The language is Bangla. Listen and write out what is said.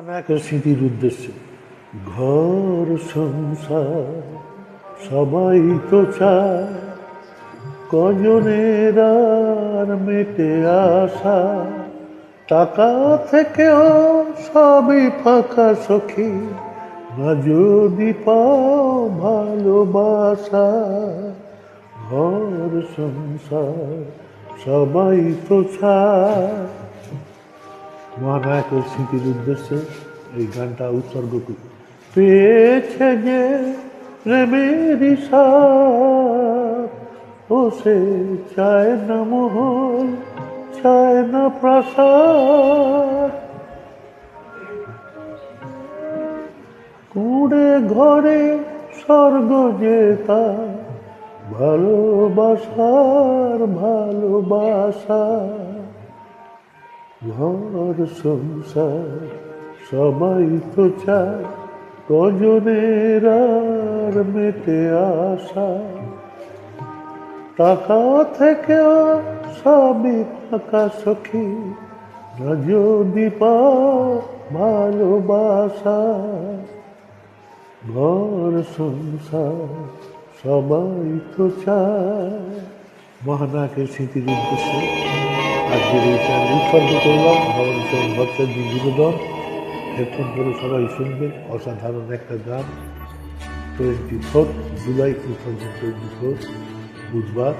অনেক স্মৃতির উদ্দেশ্যে ঘর সংসার সবাই তো চায়, কজনের আর মেটে আসা, টাকা থেকেও সবই ফাঁকা সখী, না যদি পাও ভালোবাসা। ঘর সংসার সবাই তো চায়। মহানায়কের স্মৃতির উদ্দেশ্যে এই গানটা উৎসর্গ করি। পেয়েছে যে প্রেমের সাথ, ও সে চায় না মহল, চায় না প্রাসাদ, কুঁড়ে ঘরে স্বর্গ যে তার, ভালোবাসার ভালোবাসা। ঘর সংসার সবাই তো চায়, কজনের আর মেটে আসা, টাকা থেকেও সবই ফাঁকা সখী, না যদি পাও ভালোবাসা। ঘর সংসার সবাই তো চায়। মহানায়কের স্মৃতির উদ্দেশ্যে আজকের এই চ্যানেল উৎসর্গ করলাম ভবন ভট্টের বিনোদন। হেডফোন করে সবাই শুনবেন। অসাধারণ একটা গান। 24 জুলাই 2024 বুধবার।